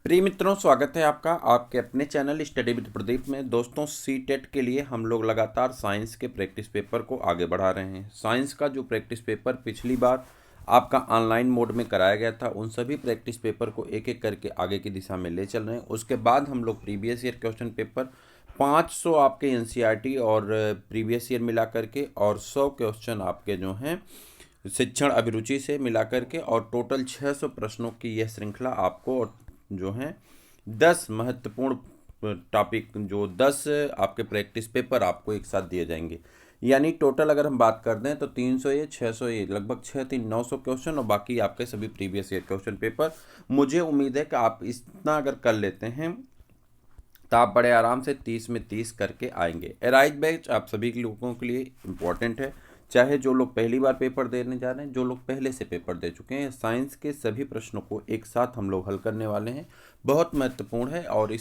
प्रिय मित्रों, स्वागत है आपका आपके अपने चैनल स्टडी विद प्रदीप में। दोस्तों, सी टेट के लिए हम लोग लगातार साइंस के प्रैक्टिस पेपर को आगे बढ़ा रहे हैं। साइंस का जो प्रैक्टिस पेपर पिछली बार आपका ऑनलाइन मोड में कराया गया था, उन सभी प्रैक्टिस पेपर को एक एक करके आगे की दिशा में ले चल रहे हैं। उसके बाद हम लोग प्रीवियस ईयर क्वेश्चन पेपर 500 आपके एनसीईआरटी और प्रीवियस ईयर मिला करके और 100 क्वेश्चन आपके जो हैं शिक्षण अभिरुचि से मिला करके और टोटल 600 प्रश्नों की यह श्रृंखला आपको और जो हैं 10 महत्वपूर्ण टॉपिक, जो 10 आपके प्रैक्टिस पेपर आपको एक साथ दिए जाएंगे। यानी टोटल अगर हम बात कर दें तो 300 ये 600 ये लगभग 900 क्वेश्चन और बाकी आपके सभी प्रीवियस ईयर क्वेश्चन पेपर। मुझे उम्मीद है कि आप इतना अगर कर लेते हैं तो आप बड़े आराम से 30 में 30 करके आएंगे। एराइज बैच आप सभी लोगों के लिए इम्पोर्टेंट है, चाहे जो लोग पहली बार पेपर देने जा रहे हैं, जो लोग पहले से पेपर दे चुके हैं। साइंस के सभी प्रश्नों को एक साथ हम लोग हल करने वाले हैं, बहुत महत्वपूर्ण है। और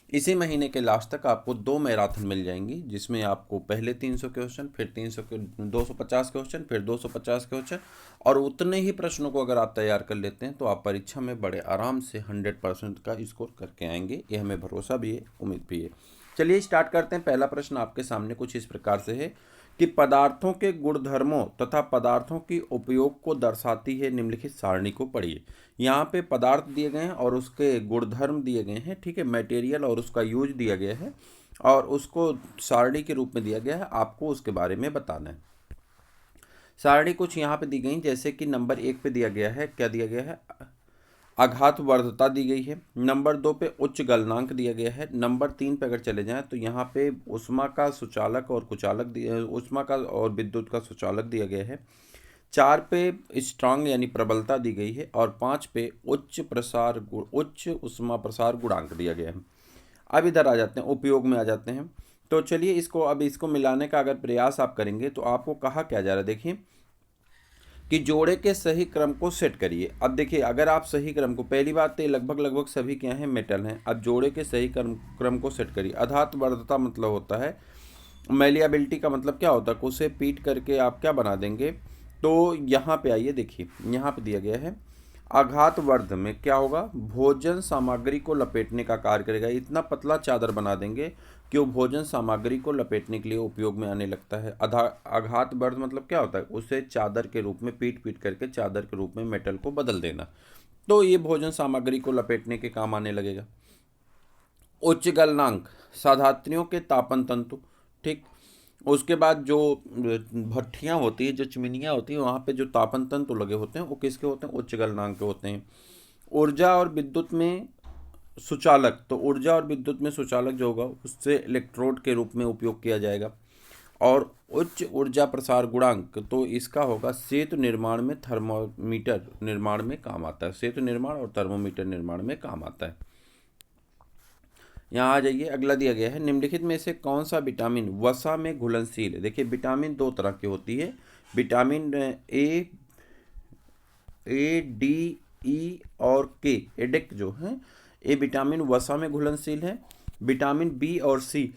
इसी महीने के लास्ट तक आपको 2 मैराथन मिल जाएंगी, जिसमें आपको पहले 300 क्वेश्चन, फिर 250 क्वेश्चन, फिर 250 क्वेश्चन और उतने ही प्रश्नों को अगर आप तैयार कर लेते हैं तो आप परीक्षा में बड़े आराम से 100% का स्कोर करके आएंगे। ये हमें भरोसा भी है, उम्मीद भी है। चलिए स्टार्ट करते हैं। पहला प्रश्न आपके सामने कुछ इस प्रकार से है कि पदार्थों के गुणधर्मों तथा पदार्थों की उपयोग को दर्शाती है निम्नलिखित सारणी को पढ़िए। यहाँ पे पदार्थ दिए गए हैं और उसके गुणधर्म दिए गए हैं, ठीक है। मटेरियल और उसका यूज दिया गया है और उसको सारणी के रूप में दिया गया है, आपको उसके बारे में बताना है। सारणी कुछ यहाँ पे दी गई, जैसे कि नंबर 1 पे दिया गया है, क्या दिया गया है, आघात वर्धता दी गई है। नंबर 2 पे उच्च गलनांक दिया गया है। नंबर 3 पे अगर चले जाएं तो यहाँ पे उष्मा का सुचालक और कुचालक उष्मा का और विद्युत का सुचालक दिया गया है। 4 पे स्ट्रांग यानी प्रबलता दी गई है और 5 पे उच्च उष्मा प्रसार गुणांक दिया गया है। अब इधर आ जाते हैं, उपयोग में आ जाते हैं। तो चलिए इसको मिलाने का अगर प्रयास आप करेंगे तो आपको कहा क्या जा रहा है, देखिए कि जोड़े के सही क्रम को सेट करिए। अब देखिए, अगर आप सही क्रम को, पहली बात तो लगभग सभी क्या हैं, मेटल हैं। अब जोड़े के सही क्रम को सेट करिए। आघात वर्धता मतलब होता है, मैलिएबिलिटी का मतलब क्या होता है, उसे पीट करके आप क्या बना देंगे। तो यहाँ पे आइए, देखिए यहाँ पे दिया गया है आघात वर्ध में क्या होगा, भोजन सामग्री को लपेटने का कार्य करेगा। इतना पतला चादर बना देंगे कि वो भोजन सामग्री को लपेटने के लिए उपयोग में आने लगता है। आघात वर्ध मतलब क्या होता है, उसे चादर के रूप में पीट करके चादर के रूप में मेटल को बदल देना, तो ये भोजन सामग्री को लपेटने के काम आने लगेगा। उच्च गलनांक, साधात्रियों के तापन तंतु, ठीक। उसके बाद जो भट्ठियाँ होती है, जो चिमनियाँ होती हैं, वहाँ पे जो तापन तंतु लगे होते हैं वो किसके होते हैं, उच्च गलनांक के होते हैं। ऊर्जा और विद्युत में सुचालक, तो ऊर्जा और विद्युत में सुचालक जो होगा उससे इलेक्ट्रोड के रूप में उपयोग किया जाएगा। और उच्च ऊर्जा प्रसार गुणांक, तो इसका होगा सेतु निर्माण में, थर्मोमीटर निर्माण में काम आता है। सेतु निर्माण और थर्मोमीटर निर्माण में काम आता है। यहाँ आ जाइए, अगला दिया गया है, निम्नलिखित में से कौन सा विटामिन वसा में घुलनशील है। देखिए, विटामिन 2 तरह की होती है, विटामिन ए डी ई और के, एडिक जो है, ये विटामिन वसा में घुलनशील है। विटामिन बी और सी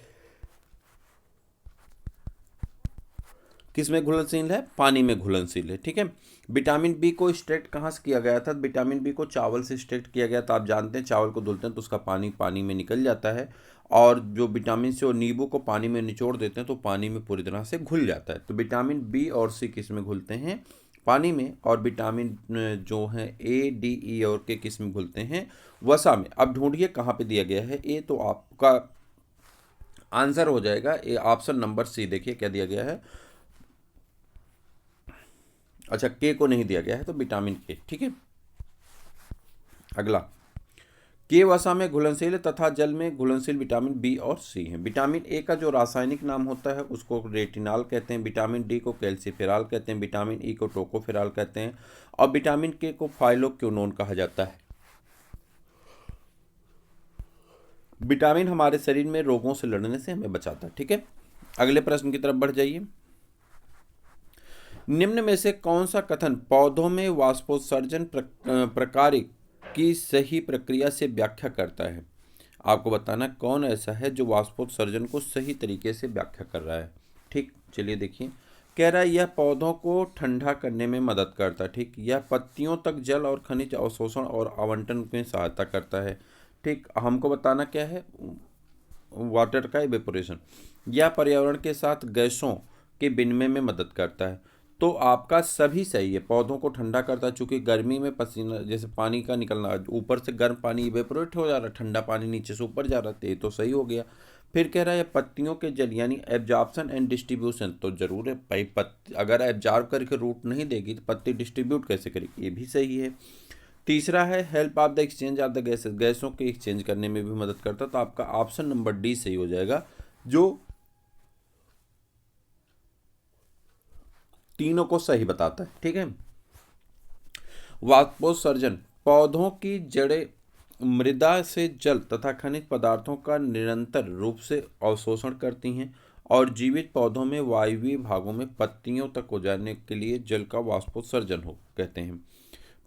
किस में घुलनशील है, पानी में घुलनशील है, ठीक है। विटामिन बी को एक्सट्रैक्ट कहाँ से किया गया था, विटामिन बी को चावल से एक्सट्रैक्ट किया गया था। आप जानते हैं चावल को धुलते हैं तो उसका पानी में निकल जाता है, और जो विटामिन सी और नींबू को पानी में निचोड़ देते हैं तो पानी में पूरी तरह से घुल जाता है। तो विटामिन बी और सी किस में घुलते हैं, पानी में। और विटामिन जो है ए डी ई और के किस में घुलते हैं, वसा में। अब ढूंढिए कहाँ पे दिया गया है, ये तो आपका आंसर हो जाएगा ये ऑप्शन नंबर सी। देखिए क्या दिया गया है, अच्छा के को नहीं दिया गया है तो विटामिन के, ठीक है। अगला, के वसा में घुलनशील तथा जल में घुलनशील विटामिन बी और सी है। विटामिन ए का जो रासायनिक नाम होता है उसको रेटिनॉल कहते हैं। विटामिन डी को कैल्सीफेरॉल कहते हैं। विटामिन ई को टोकोफेरॉल कहते हैं। और विटामिन के को फाइलोक्विनोन कहा जाता है। विटामिन हमारे शरीर में रोगों से लड़ने से हमें बचाता है, ठीक है। अगले प्रश्न की तरफ बढ़ जाइए। निम्न में से कौन सा कथन पौधों में वाष्पोत्सर्जन प्रक्रिया की सही प्रक्रिया से व्याख्या करता है। आपको बताना कौन ऐसा है जो वाष्पोत्सर्जन को सही तरीके से व्याख्या कर रहा है, ठीक। चलिए देखिए, कह रहा है यह पौधों को ठंडा करने में मदद करता है। ठीक, यह पत्तियों तक जल और खनिज अवशोषण और आवंटन में सहायता करता है। ठीक, हमको बताना क्या है, वाटर का इवेपोरेशन। यह पर्यावरण के साथ गैसों के विनिमय में मदद करता है। तो आपका सभी सही है, पौधों को ठंडा करता है, चूंकि गर्मी में पसीना जैसे पानी का निकलना, ऊपर से गर्म पानी इवेपोरेट हो जा रहा है, ठंडा पानी नीचे से ऊपर जा रहा है, तो ये तो सही हो गया। फिर कह रहा है पत्तियों के जल यानी एब्जॉर्प्शन एंड डिस्ट्रीब्यूशन, तो जरूर है भाई, पत्ती अगर एब्जॉर्ब करके रूट नहीं देगी तो पत्ती डिस्ट्रीब्यूट कैसे करेगी, ये भी सही है। तीसरा है help of the exchange of the gases, गैसों के एक्सचेंज करने में भी मदद करता है। तो आपका ऑप्शन नंबर डी सही हो जाएगा, जो तीनों को सही बताता है। ठीक है, वाष्पोत्सर्जन, पौधों की जड़ें मृदा से जल तथा खनिज पदार्थों का निरंतर रूप से अवशोषण करती हैं और जीवित पौधों में वायवीय भागों में पत्तियों तक पहुंचाने के लिए जल का वाष्पोत्सर्जन हो कहते हैं।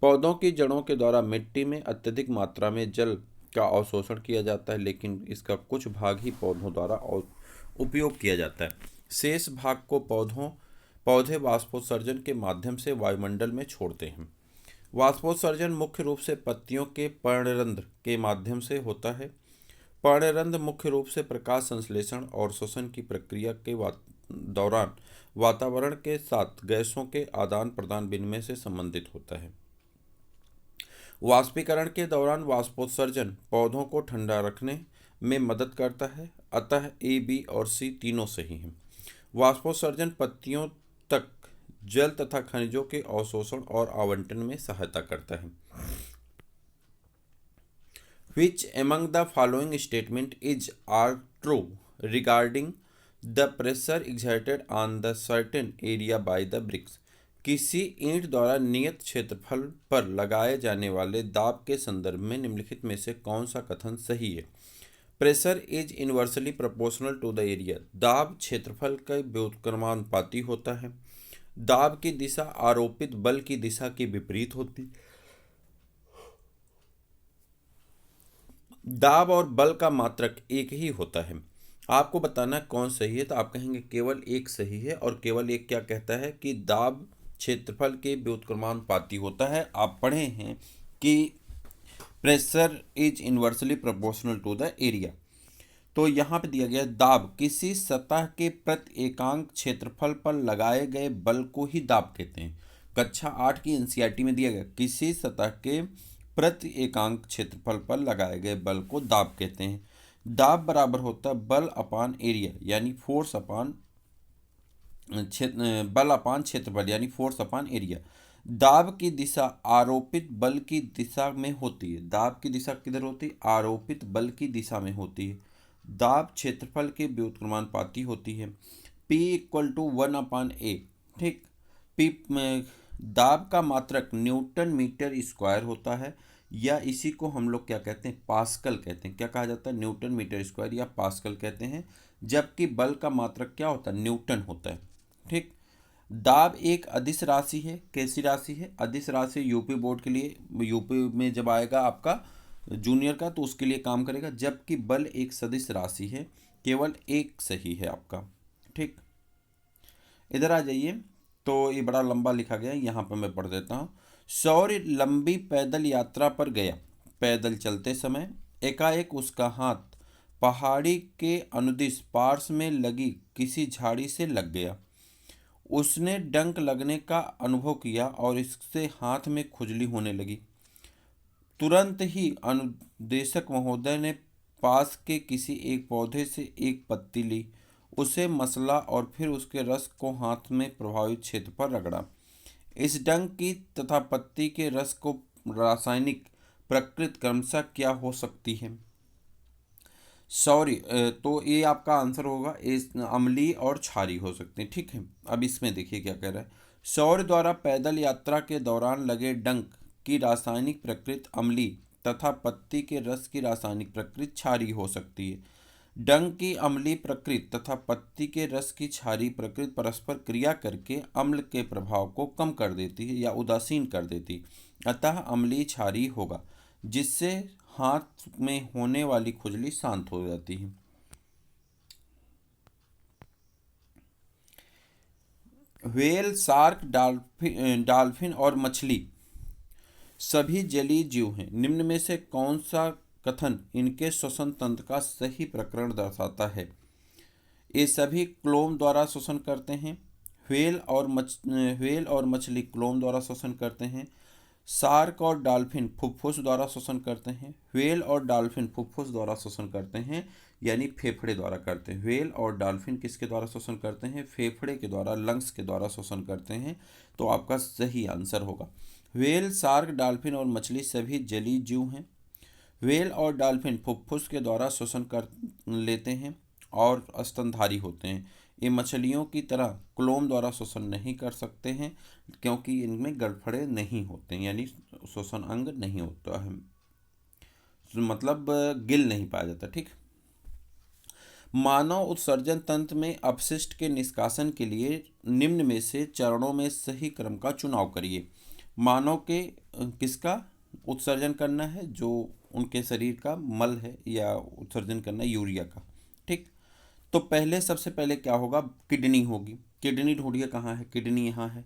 पौधों की जड़ों के द्वारा मिट्टी में अत्यधिक मात्रा में जल का अवशोषण किया जाता है, लेकिन इसका कुछ भाग ही पौधों द्वारा उपयोग किया जाता है। शेष भाग को पौधे वाष्पोत्सर्जन के माध्यम से वायुमंडल में छोड़ते हैं। वाष्पोत्सर्जन मुख्य रूप से पत्तियों के पर्णरंध्र के माध्यम से होता है। पर्णरंध्र मुख्य रूप से प्रकाश संश्लेषण और श्वसन की प्रक्रिया के दौरान वातावरण के साथ गैसों के आदान प्रदान विनिमय से संबंधित होता है। वाष्पीकरण के दौरान वाष्पोत्सर्जन पौधों को ठंडा रखने में मदद करता है, अतः ए, बी और सी तीनों सही हैं। वाष्पोत्सर्जन पत्तियों तक जल तथा खनिजों के अवशोषण और आवंटन में सहायता करता है। Which among the following statement is are true regarding the pressure exerted on the certain area by the bricks? किसी ईंट द्वारा नियत क्षेत्रफल पर लगाए जाने वाले दाब के संदर्भ में निम्नलिखित में से कौन सा कथन सही है? Pressure is inversely proportional to the area, दाब क्षेत्रफल का व्युत्क्रमानुपाती होता है। दाब की दिशा आरोपित बल की दिशा के विपरीत होती। दाब और बल का मात्रक एक ही होता है। आपको बताना कौन सही है, तो आप कहेंगे केवल एक सही है, और केवल एक क्या कहता है कि दाब क्षेत्रफल के व्युत्क्रमानुपाती होता है। आप पढ़े हैं कि pressure is inversely proportional to the area. तो यहाँ पे दिया गया दाब किसी सतह के प्रति एकांक क्षेत्रफल पर लगाए गए बल को ही दाब कहते हैं। कक्षा 8 की एनसीईआरटी में दिया गया किसी सतह के प्रति एकांक क्षेत्रफल पर लगाए गए बल को दाब कहते हैं। दाब बराबर होता है बल अपान एरिया यानी फोर्स अपान बल अपान क्षेत्रफल यानी फोर्स अपान एरिया। दाब की दिशा आरोपित बल की दिशा में होती है। दाब की दिशा किधर होती है? आरोपित बल की दिशा में होती है। दाब क्षेत्रफल के व्युत्क्रमानुपाती होती है। P equal to 1/A। ठीक, P में दाब का मात्रक न्यूटन मीटर स्क्वायर होता है, या इसी को हम लोग क्या कहते हैं? पास्कल कहते हैं। क्या कहा जाता है? न्यूटन मीटर स्क्वायर या पास्कल कहते हैं। जबकि बल का मात्रक क्या होता है? न्यूटन होता है। ठीक, दाब एक अदिश राशि है। कैसी राशि है? अदिश राशि। यूपी बोर्ड के लिए, यूपी में जब आएगा आपका जूनियर का, तो उसके लिए काम करेगा। जबकि बल एक सदिश राशि है। केवल एक सही है आपका। ठीक, इधर आ जाइए। तो ये बड़ा लंबा लिखा गया है, यहाँ पर मैं पढ़ देता हूँ। सौर्य लंबी पैदल यात्रा पर गया। पैदल चलते समय एकाएक उसका हाथ पहाड़ी के अनुदिश पार्श्व में लगी किसी झाड़ी से लग गया। उसने डंक लगने का अनुभव किया और इससे हाथ में खुजली होने लगी। तुरंत ही अनुदेशक महोदय ने पास के किसी एक पौधे से एक पत्ती ली, उसे मसला और फिर उसके रस को हाथ में प्रभावित क्षेत्र पर रगड़ा। इस डंक की तथा पत्ती के रस को रासायनिक प्रकृति क्रमशः क्या हो सकती है? सॉरी, तो ये आपका आंसर होगा, इस अम्लीय और क्षारी हो सकते हैं। ठीक है, अब इसमें देखिए क्या कह रहा है। सौर्य द्वारा पैदल यात्रा के दौरान लगे डंक की रासायनिक प्रकृति अम्लीय तथा पत्ती के रस की रासायनिक प्रकृति क्षारी हो सकती है। डंक की अम्लीय प्रकृति तथा पत्ती के रस की क्षारीय प्रकृति परस्पर क्रिया करके अम्ल के प्रभाव को कम कर देती है या उदासीन कर देती, अतः अम्लीय क्षारीय होगा, जिससे हाथ में होने वाली खुजली शांत हो जाती है। व्हेल, शार्क, डॉल्फिन और मछली सभी जलीय जीव हैं। निम्न में से कौन सा कथन इनके श्वसन तंत्र का सही प्रकरण दर्शाता है? ये सभी क्लोम द्वारा श्वसन करते हैं। व्हेल और मछली क्लोम द्वारा श्वसन करते हैं। शार्क और डॉल्फिन फुफ्फुस द्वारा श्वसन करते हैं। व्हेल और डॉल्फिन फुफ्फुस द्वारा श्वसन करते हैं, यानी फेफड़े द्वारा करते हैं। व्हेल और डॉल्फिन किसके द्वारा श्वसन करते हैं? फेफड़े के द्वारा, लंग्स के द्वारा श्वसन करते हैं। तो आपका सही आंसर होगा व्हेल, शार्क, डॉल्फिन और मछली सभी जलीय जीव हैं। व्हेल और डॉल्फिन फुफ्फुस के द्वारा श्वसन कर लेते हैं और स्तनधारी होते हैं। ये मछलियों की तरह क्लोम द्वारा श्वसन नहीं कर सकते हैं, क्योंकि इनमें गड़फड़े नहीं होते हैं, यानी श्वसन अंग नहीं होता है, मतलब गिल नहीं पाया जाता। ठीक। मानव उत्सर्जन तंत्र में अपशिष्ट के निष्कासन के लिए निम्न में से चरणों में सही क्रम का चुनाव करिए। मानव के किसका उत्सर्जन करना है? जो उनके शरीर का मल है या उत्सर्जन करना है यूरिया का। ठीक। तो पहले, सबसे पहले क्या होगा? किडनी होगी। किडनी ढूंढिए कहाँ है? किडनी यहाँ है,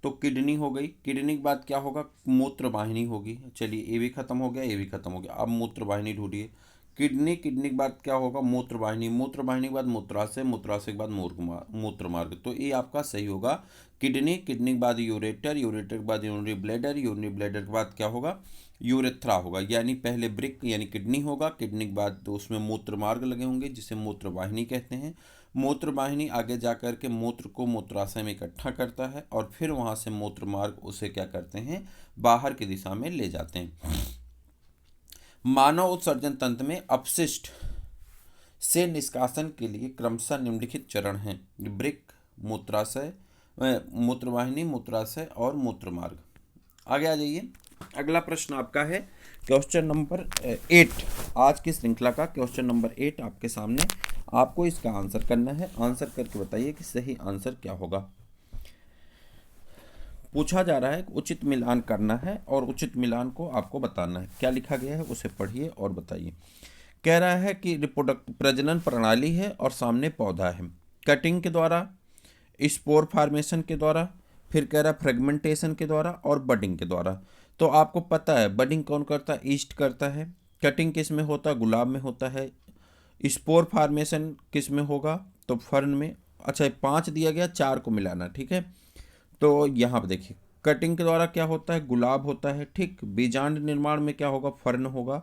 तो किडनी हो गई। किडनी के बाद क्या होगा? मूत्र वाहिनी होगी। चलिए, ये भी खत्म हो गया, ये भी खत्म हो गया। अब मूत्र वाहिनी ढूंढिए। किडनी के बाद क्या होगा? मूत्र वाहिनी। मूत्र वाहिनी के बाद मूत्राशय, मूत्राशय के बाद मूत्र मार्ग। तो ये आपका सही होगा किडनी के बाद यूरेटर, यूरेटर के बाद यूरिनरी ब्लैडर, यूरिनरी ब्लैडर के बाद क्या होगा? यूरेथ्रा होगा। यानी पहले ब्रिक यानी किडनी होगा, किडनी के बाद तो उसमें मूत्र मार्ग लगे होंगे जिसे मूत्र वाहिनी कहते हैं। मूत्र वाहिनी आगे जा कर के मूत्र को मूत्राशय में इकट्ठा करता है और फिर वहाँ से मूत्र मार्ग उसे क्या करते हैं? बाहर की दिशा में ले जाते हैं। मानव उत्सर्जन तंत्र में अपशिष्ट से निष्कासन के लिए क्रमशः निम्नलिखित चरण हैं: ब्रिक, मूत्राशय, मूत्रवाहिनी, मूत्राशय और मूत्र मार्ग। आगे आ जाइए। अगला प्रश्न आपका है क्वेश्चन नंबर 8। आज की श्रृंखला का क्वेश्चन नंबर 8 आपके सामने। आपको इसका आंसर करना है। आंसर करके बताइए कि सही आंसर क्या होगा। पूछा जा रहा है कि उचित मिलान करना है और उचित मिलान को आपको बताना है। क्या लिखा गया है उसे पढ़िए और बताइए। कह रहा है कि प्रजनन प्रणाली है और सामने पौधा है। कटिंग के द्वारा, स्पोर फार्मेशन के द्वारा, फिर कह रहा है फ्रेगमेंटेशन के द्वारा और बडिंग के द्वारा। तो आपको पता है बडिंग कौन करता है? ईस्ट करता है। कटिंग किस में होता है? गुलाब में होता है। स्पोर फार्मेशन किस में होगा? तो फर्न में। अच्छा, 5 दिया गया, 4 को मिलाना। ठीक है, तो यहाँ पर देखिए कटिंग के द्वारा क्या होता है? गुलाब होता है। ठीक। बीजांड निर्माण में क्या होगा? फर्न होगा।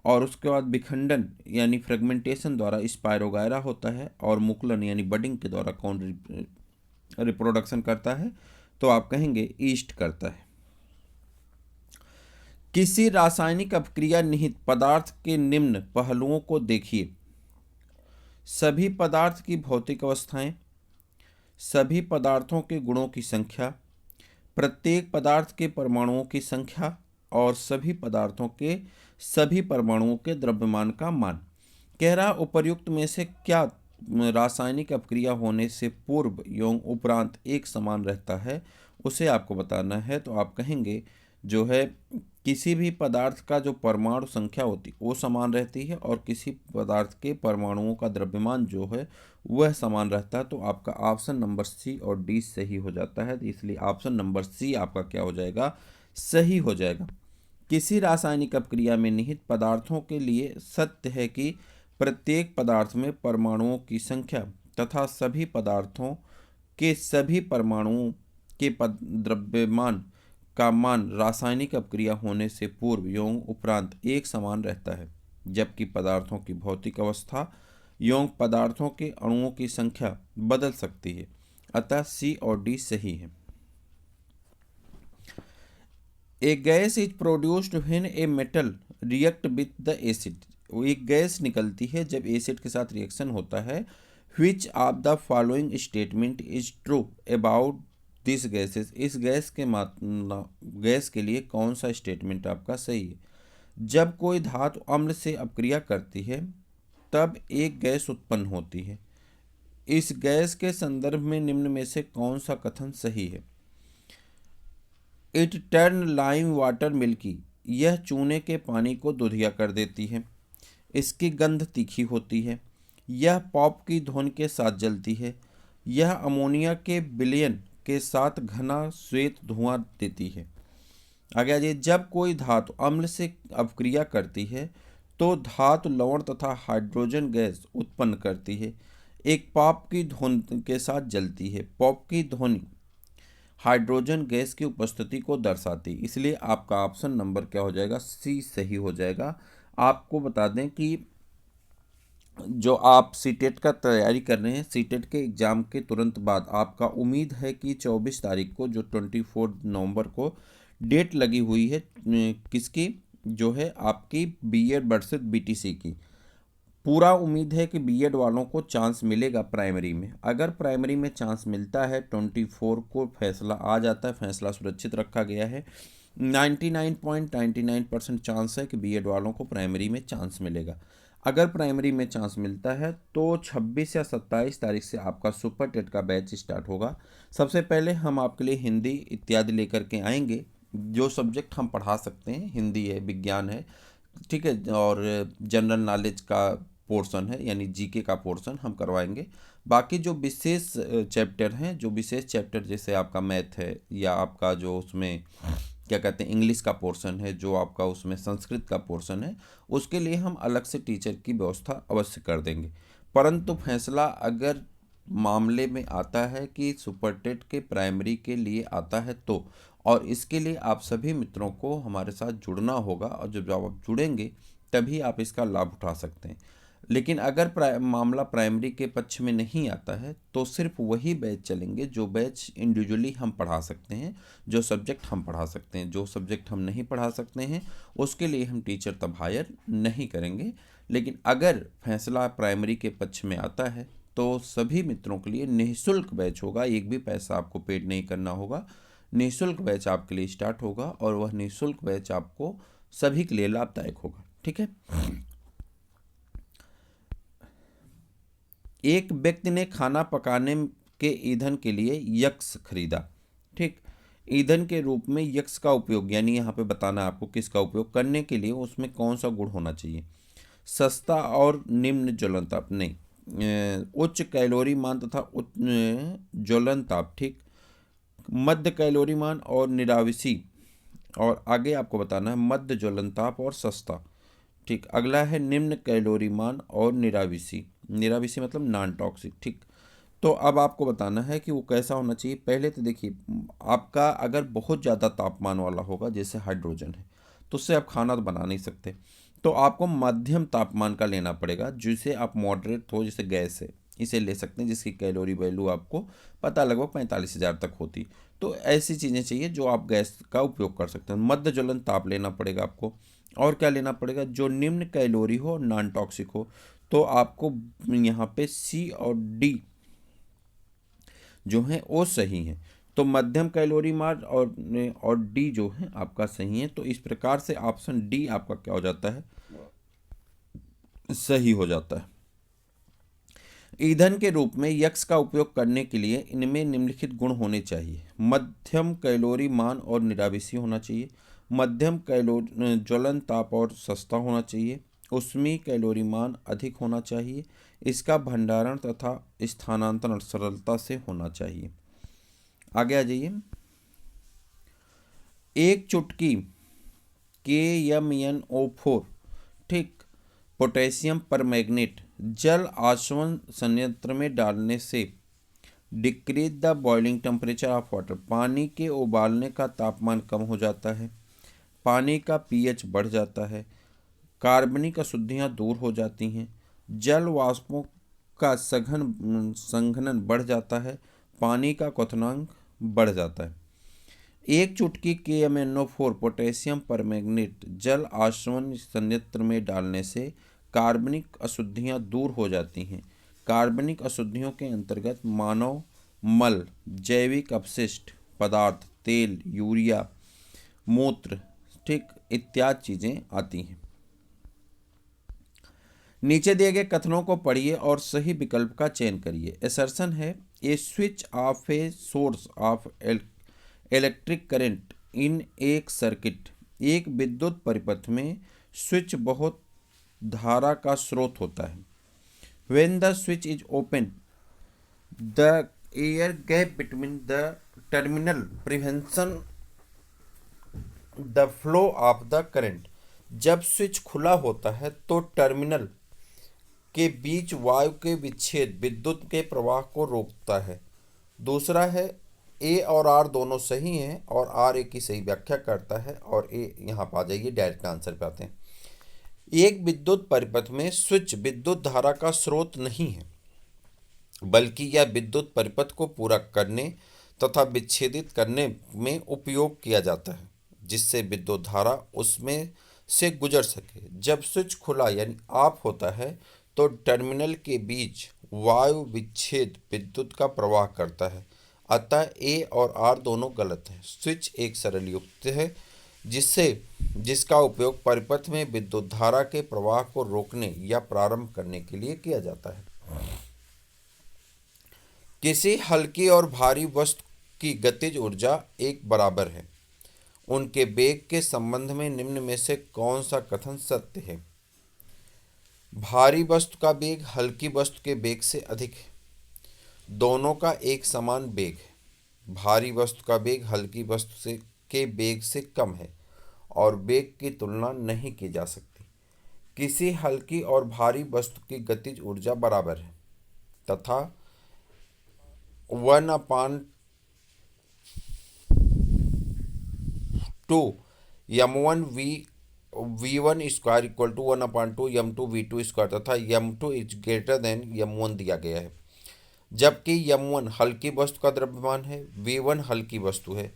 और उसके बाद विखंडन यानी फ्रेगमेंटेशन द्वारा स्पायरोगायरा होता है। और मुकुलन यानी बडिंग के द्वारा कौन रिप्रोडक्शन करता है? तो आप कहेंगे ईस्ट करता है। किसी रासायनिक अपक्रिया निहित पदार्थ के निम्न पहलुओं को देखिए: सभी पदार्थ की भौतिक अवस्थाएं, सभी पदार्थों के गुणों की संख्या, प्रत्येक पदार्थ के परमाणुओं की संख्या और सभी पदार्थों के सभी परमाणुओं के द्रव्यमान का मान। कह रहा उपर्युक्त में से क्या रासायनिक अपक्रिया होने से पूर्व एवं उपरांत एक समान रहता है? उसे आपको बताना है। तो आप कहेंगे जो है किसी भी पदार्थ का जो परमाणु संख्या होती वो समान रहती है और किसी पदार्थ के परमाणुओं का द्रव्यमान जो है वह समान रहता है। तो आपका ऑप्शन नंबर सी और डी सही हो जाता है। इसलिए ऑप्शन नंबर सी आपका क्या हो जाएगा? सही हो जाएगा। किसी रासायनिक अपक्रिया में निहित पदार्थों के लिए सत्य है कि प्रत्येक पदार्थ में परमाणुओं की संख्या तथा सभी पदार्थों के सभी परमाणुओं के द्रव्यमान का मान रासायनिक अपक्रिया होने से पूर्व एवं उपरांत एक समान रहता है, जबकि पदार्थों की भौतिक अवस्था एवं पदार्थों के अणुओं की संख्या बदल सकती है। अतः सी और डी सही है। A gas is produced when a metal react with the acid. एक गैस निकलती है जब एसिड के साथ रिएक्शन होता है। Which of the following statement is true about this gases. इस गैस के लिए कौन सा स्टेटमेंट आपका सही है? जब कोई धातु अम्ल से अपक्रिया करती है तब एक गैस उत्पन्न होती है। इस गैस के संदर्भ में निम्न में से कौन सा कथन सही है? It turn lime water milky. यह चूने के पानी को दुधिया कर देती है। इसकी गंध तीखी होती है। यह पॉप की धुन के साथ जलती है। यह अमोनिया के विलयन के साथ घना श्वेत धुआं देती है। आगे आ जाइए, जब कोई धातु अम्ल से अपक्रिया करती है तो धातु लवण तथा हाइड्रोजन गैस उत्पन्न करती है। एक पॉप की ध्वनि के साथ जलती है। पॉप की ध्वनि हाइड्रोजन गैस की उपस्थिति को दर्शाती, इसलिए आपका ऑप्शन नंबर क्या हो जाएगा, सी सही हो जाएगा। आपको बता दें कि जो आप सीटेट का तैयारी कर रहे हैं, सीटेट के एग्ज़ाम के तुरंत बाद आपका उम्मीद है कि 24 तारीख को, जो 24 नवंबर को डेट लगी हुई है किसकी, जो है आपकी बीएड वर्सेस बीटीसी की, पूरा उम्मीद है कि बीएड वालों को चांस मिलेगा प्राइमरी में। अगर प्राइमरी में चांस मिलता है 24 को फैसला आ जाता है, फैसला सुरक्षित रखा गया है। 99.99% चांस है कि बीएड वालों को प्राइमरी में चांस मिलेगा। अगर प्राइमरी में चांस मिलता है तो 26 या 27 तारीख से आपका सुपर टेट का बैच स्टार्ट होगा। सबसे पहले हम आपके लिए हिंदी इत्यादि लेकर के आएंगे। जो सब्जेक्ट हम पढ़ा सकते हैं, हिंदी है, विज्ञान है, ठीक है, और जनरल नॉलेज का पोर्शन है, यानी जीके का पोर्शन हम करवाएंगे। बाकी जो विशेष चैप्टर हैं, जो विशेष चैप्टर जैसे आपका मैथ है, या आपका जो उसमें क्या कहते हैं इंग्लिश का पोर्शन है, जो आपका उसमें संस्कृत का पोर्शन है, उसके लिए हम अलग से टीचर की व्यवस्था अवश्य कर देंगे। परंतु फैसला अगर मामले में आता है कि सुपर टेट के प्राइमरी के लिए आता है तो, और इसके लिए आप सभी मित्रों को हमारे साथ जुड़ना होगा, और जब आप जुड़ेंगे तभी आप इसका लाभ उठा सकते हैं। लेकिन अगर मामला प्राइमरी के पक्ष में नहीं आता है तो सिर्फ वही बैच चलेंगे जो बैच इंडिविजुअली हम पढ़ा सकते हैं, जो सब्जेक्ट हम पढ़ा सकते हैं। जो सब्जेक्ट हम नहीं पढ़ा सकते हैं उसके लिए हम टीचर तब हायर नहीं करेंगे। लेकिन अगर फैसला प्राइमरी के पक्ष में आता है तो सभी मित्रों के लिए निःशुल्क बैच होगा, एक भी पैसा आपको पेड नहीं करना होगा। निःशुल्क बैच आपके लिए स्टार्ट होगा, और वह निःशुल्क बैच आपको सभी के लिए लाभदायक होगा। ठीक है। एक व्यक्ति ने खाना पकाने के ईंधन के लिए यक्स खरीदा। ठीक, ईंधन के रूप में यक्स का उपयोग, यानी यहाँ पे बताना आपको किसका उपयोग करने के लिए उसमें कौन सा गुण होना चाहिए। सस्ता और निम्न ज्वलनताप नहीं, उच्च कैलोरी मान तथा उच्च ज्वलनताप। ठीक, मध्य कैलोरी मान और निराविसी, और आगे आपको बताना है मध्य ज्वलनताप और सस्ता। ठीक, अगला है निम्न कैलोरी मान और निराविसी। निराविसी मतलब नॉन टॉक्सिक। ठीक, तो अब आपको बताना है कि वो कैसा होना चाहिए। पहले तो देखिए, आपका अगर बहुत ज़्यादा तापमान वाला होगा, जैसे हाइड्रोजन है, तो उससे आप खाना तो बना नहीं सकते, तो आपको मध्यम तापमान का लेना पड़ेगा, जिसे आप मॉडरेट हो, जैसे गैस है, इसे ले सकते हैं, जिसकी कैलोरी वैल्यू आपको पता लगभग 45,000 तक होती। तो ऐसी चीज़ें चाहिए जो आप गैस का उपयोग कर सकते हैं। मध्य ज्वलन ताप लेना पड़ेगा आपको। और क्या लेना पड़ेगा, जो निम्न कैलोरी हो, नॉन टॉक्सिक हो। तो आपको यहाँ पे सी और डी जो है वो सही है। तो मध्यम कैलोरी मार्ग और डी जो है आपका सही है। तो इस प्रकार से ऑप्शन डी आपका क्या हो जाता है, सही हो जाता है। ईंधन के रूप में यक्स का उपयोग करने के लिए इनमें निम्नलिखित गुण होने चाहिए। मध्यम कैलोरी मान और निराविसी होना चाहिए। मध्यम कैलोरी ज्वलन ताप और सस्ता होना चाहिए। ऊष्मीय कैलोरी मान अधिक होना चाहिए। इसका भंडारण तथा स्थानांतरण सरलता से होना चाहिए। आगे आ जाइए। एक चुटकी KMnO4, ठीक, पोटेशियम परमैंगनेट जल आसवन संयंत्र में डालने से decrease the boiling temperature of water, पानी के उबालने का तापमान कम हो जाता है, पानी का पीएच बढ़ जाता है, कार्बनिक अशुद्धियाँ दूर हो जाती हैं, जल वाष्पों का सघन संघनन बढ़ जाता है, पानी का क्वथनांक बढ़ जाता है। एक चुटकी KMnO4 पोटेशियम परमैंगनेट जल आसवन संयंत्र में डालने से कार्बनिक अशुद्धियाँ दूर हो जाती हैं। कार्बनिक अशुद्धियों के अंतर्गत मानव मल, जैविक अपशिष्ट पदार्थ, तेल, यूरिया, मूत्र, ठीक, इत्यादि चीज़ें आती हैं। नीचे दिए गए कथनों को पढ़िए और सही विकल्प का चयन करिए। असर्शन है, a switch off a source of electric current in एक सर्किट, एक विद्युत परिपथ में स्विच बहुत धारा का स्रोत होता है। When the switch is open the air gap between the terminal prevention the flow of the current. जब स्विच खुला होता है तो टर्मिनल के बीच वायु के विच्छेद विद्युत के प्रवाह को रोकता है। दूसरा है ए और आर दोनों सही हैं और आर ए की सही व्याख्या करता है, और ए यहाँ पर आ जाइए, डायरेक्ट आंसर पे आते हैं। एक विद्युत परिपथ में स्विच विद्युत धारा का स्रोत नहीं है, बल्कि यह विद्युत परिपथ को पूरा करने तथा विच्छेदित करने में उपयोग किया जाता है, जिससे विद्युत धारा उसमें से गुजर सके। जब स्विच खुला यानी ऑफ होता है तो टर्मिनल के बीच वायु विच्छेद विद्युत का प्रवाह करता है। अतः ए और आर दोनों गलत हैं। स्विच एक सरल युक्ति है जिसका उपयोग परिपथ में विद्युत धारा के प्रवाह को रोकने या प्रारंभ करने के लिए किया जाता है। किसी हल्की और भारी वस्तु की गतिज ऊर्जा एक बराबर है। उनके वेग के संबंध में निम्न में से कौन सा कथन सत्य है? भारी वस्तु का वेग हल्की वस्तु के वेग से अधिक है। दोनों का एक समान वेग है। भारी वस्तु का वेग हल्की वस्तु से के वेग से कम है और वेग की तुलना नहीं की जा सकती। किसी हल्की और भारी वस्तु की गतिज ऊर्जा बराबर है तथा 1/2 m1 v1 square equal to 1/2 m2 v2 square तथा m2 is greater then m1 दिया गया है। जबकि m1 हल्की वस्तु का द्रव्यमान है, v1 हल्की वस्तु है।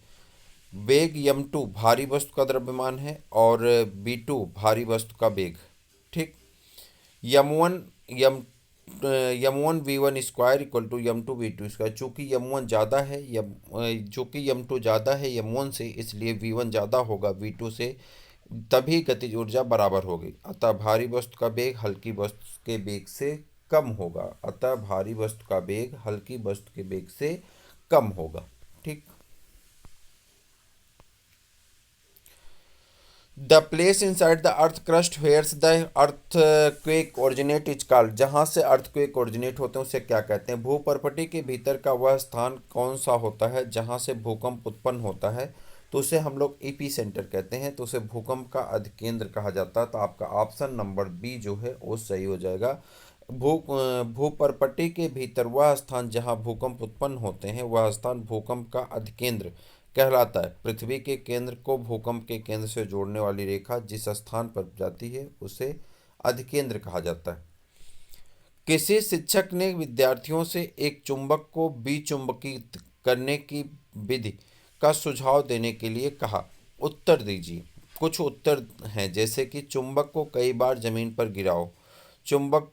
वेग m2 भारी वस्तु का द्रव्यमान है और v2 भारी वस्तु का वेग। ठीक, m1 v1 square equal to m2 v2 square. चूँकि m1 ज़्यादा है चूँकि m2 ज़्यादा है m1 से, इसलिए v1 ज़्यादा होगा v2 से, तभी गतिज ऊर्जा बराबर होगी। अतः भारी वस्तु का वेग हल्की वस्तु के वेग से कम होगा। अतः भारी वस्तु का वेग हल्की वस्तु के वेग से कम होगा। ठीक, the place inside the earth crust where's the earthquake originate is called. जहाँ से अर्थक्वेक ओरिजिनेट होते हैं उसे क्या कहते हैं? भूपर्पटी के भीतर का वह स्थान कौन सा होता है जहाँ से भूकंप उत्पन्न होता है? तो उसे हम लोग एपी सेंटर कहते हैं, तो उसे भूकंप का अधिकेंद्र कहा जाता है। तो आपका ऑप्शन नंबर बी जो है वो सही हो जाएगा। भूपर्पटी के भीतर वह स्थान जहाँ भूकंप उत्पन्न होते हैं वह स्थान भूकंप का अधिकेंद्र कहलाता है। पृथ्वी के केंद्र को भूकंप के केंद्र से जोड़ने वाली रेखा जिस स्थान पर जाती है उसे अधिकेंद्र कहा जाता है। किसी शिक्षक ने विद्यार्थियों से एक चुंबक को विचुंबकित करने की विधि का सुझाव देने के लिए कहा। उत्तर दीजिए। कुछ उत्तर हैं, जैसे कि चुंबक को कई बार जमीन पर गिराओ, चुंबक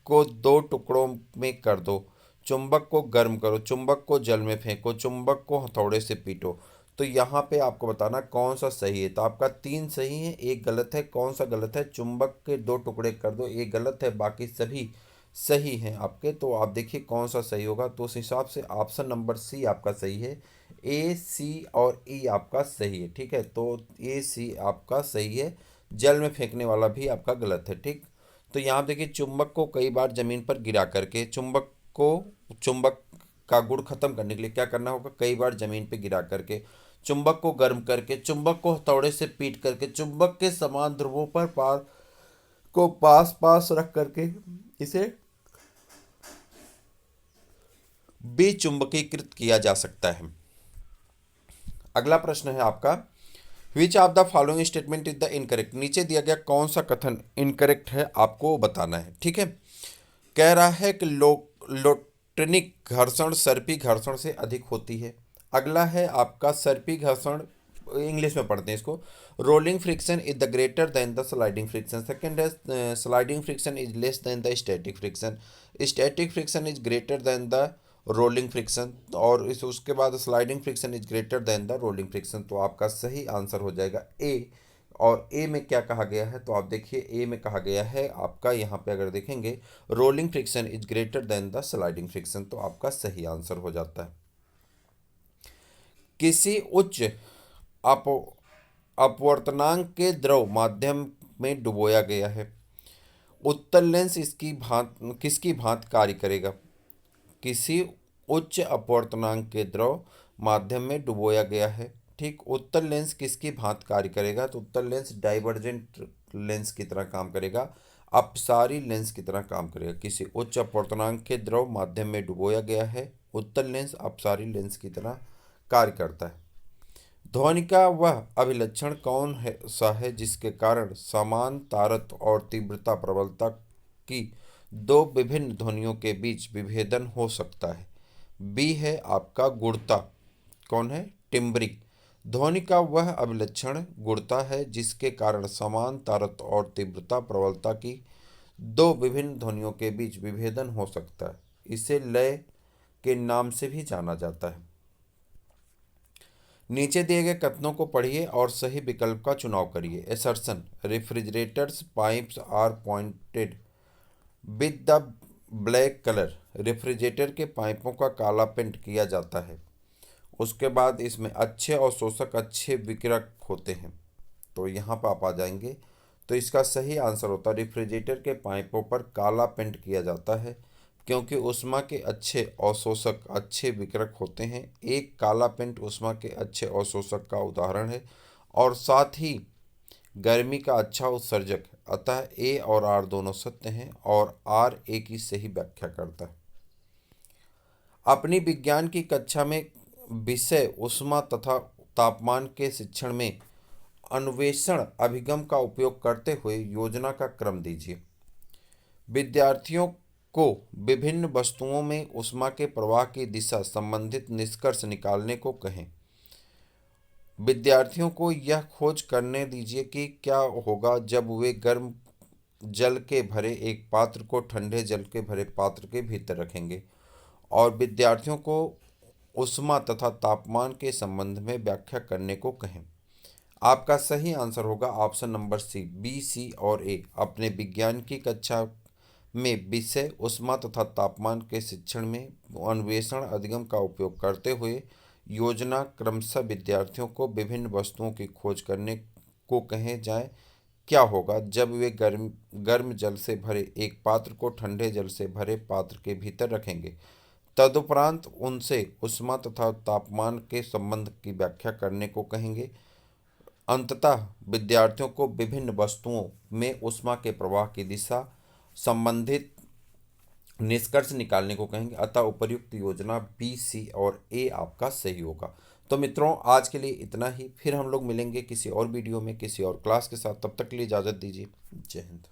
को 2 टुकड़ों में कर दो, चुंबक को गर्म करो, चुंबक को जल में फेंको, चुंबक को हथौड़े से पीटो। तो यहाँ पे आपको बताना कौन सा सही है। तो आपका 3 सही है, एक गलत है। कौन सा गलत है? चुंबक के 2 टुकड़े कर दो, एक गलत है, बाकी सभी सही हैं आपके। तो आप देखिए कौन सा सही होगा। तो उस हिसाब से ऑप्शन नंबर सी आपका सही है। ए, सी और ई आपका सही है। ठीक है, तो ए, सी आपका सही है। जल में फेंकने वाला भी आपका गलत है। ठीक, तो यहाँ देखिए चुंबक को कई बार जमीन पर गिरा करके चुंबक का गुण खत्म करने के लिए क्या करना होगा? कई बार जमीन पे गिरा करके, चुंबक को गर्म करके, चुंबक को हथौड़े से पीट करके, चुंबक के समान ध्रुवों पर पास पास रख करके इसे विचुंबकीकृत किया जा सकता है। अगला प्रश्न है आपका, which of the following statement is the incorrect. नीचे दिया गया कौन सा कथन इनकरेक्ट है आपको बताना है। ठीक है, कह रहा है कि लोटनिक घर्षण सर्पी घर्षण से अधिक होती है। अगला है आपका सर्पी घर्षण, इंग्लिश में पढ़ते हैं इसको। Rolling friction is the greater than the sliding friction. Second है sliding friction is less than the static friction. Static friction is greater than the rolling friction, और उसके बाद sliding friction is greater than the rolling friction. तो आपका सही answer हो जाएगा ए। और ए में क्या कहा गया है? तो आप देखिए ए में कहा गया है आपका, यहाँ पे अगर देखेंगे, rolling friction is greater than the sliding friction. तो आपका सही आंसर हो जाता है। किसी उच्च अपवर्तनांक के द्रव माध्यम में डुबोया गया है। उत्तल लेंस किसकी भांति कार्य करेगा? किसी उच्च अपवर्तनांक के द्रव माध्यम में डुबोया गया है। ठीक, उत्तर लेंस किसकी भांति कार्य करेगा? तो उत्तर लेंस डाइवर्जेंट लेंस की तरह काम करेगा, अपसारी लेंस की तरह काम करेगा। किसी उच्च अपवर्तनांक के द्रव माध्यम में डुबोया गया है, उत्तर लेंस अपसारी लेंस की तरह कार्य करता है। ध्वनि का वह अभिलक्षण कौन है सा है जिसके कारण समान तारत और तीव्रता प्रबलता की दो विभिन्न ध्वनियों के बीच विभेदन हो सकता है? बी है आपका गुणता। कौन है? टिम्ब्रिक। ध्वनि का वह अभिलक्षण गुणता है जिसके कारण समान तारत और तीव्रता प्रबलता की दो विभिन्न ध्वनियों के बीच विभेदन हो सकता है। इसे लय के नाम से भी जाना जाता है। नीचे दिए गए कथनों को पढ़िए और सही विकल्प का चुनाव करिए। Assertion: refrigerators pipes are pointed with the black colour. Refrigerator के पाइपों का काला पेंट किया जाता है। उसके बाद इसमें अच्छे अवशोषक अच्छे विकिरक होते हैं। तो यहाँ पर आप आ जाएंगे, तो इसका सही आंसर होता है रेफ्रिजरेटर के पाइपों पर काला पेंट किया जाता है क्योंकि ऊष्मा के अच्छे अवशोषक अच्छे विकिरक होते हैं। एक काला पेंट ऊष्मा के अच्छे अवशोषक का उदाहरण है और साथ ही गर्मी का अच्छा उत्सर्जक। अतः ए और आर दोनों सत्य हैं और आर ए की सही व्याख्या करता है। अपनी विज्ञान की कक्षा में विषय ऊष्मा तथा तापमान के शिक्षण में अन्वेषण अभिगम का उपयोग करते हुए योजना का क्रम दीजिए। विद्यार्थियों को विभिन्न वस्तुओं में ऊष्मा के प्रवाह की दिशा संबंधित निष्कर्ष निकालने को कहें। विद्यार्थियों को यह खोज करने दीजिए कि क्या होगा जब वे गर्म जल के भरे एक पात्र को ठंडे जल के भरे पात्र के भीतर रखेंगे, और विद्यार्थियों को ऊष्मा तथा तापमान के संबंध में व्याख्या करने को कहें। आपका सही आंसर होगा ऑप्शन नंबर सी, बी, सी और ए। अपने विज्ञान की कक्षा में विषय ऊष्मा तथा तापमान के शिक्षण में अन्वेषण अधिगम का उपयोग करते हुए योजना क्रमशः विद्यार्थियों को विभिन्न वस्तुओं की खोज करने को कहे जाए। क्या होगा जब वे गर्म जल से भरे एक पात्र को ठंडे जल से भरे पात्र के भीतर रखेंगे। तदुपरांत उनसे ऊष्मा तथा तापमान के संबंध की व्याख्या करने को कहेंगे। अंततः विद्यार्थियों को विभिन्न वस्तुओं में ऊष्मा के प्रवाह की दिशा संबंधित निष्कर्ष निकालने को कहेंगे। अतः उपर्युक्त योजना बी, सी और ए आपका सही होगा। तो मित्रों, आज के लिए इतना ही। फिर हम लोग मिलेंगे किसी और वीडियो में किसी और क्लास के साथ। तब तक के लिए इजाज़त दीजिए। जय हिंद।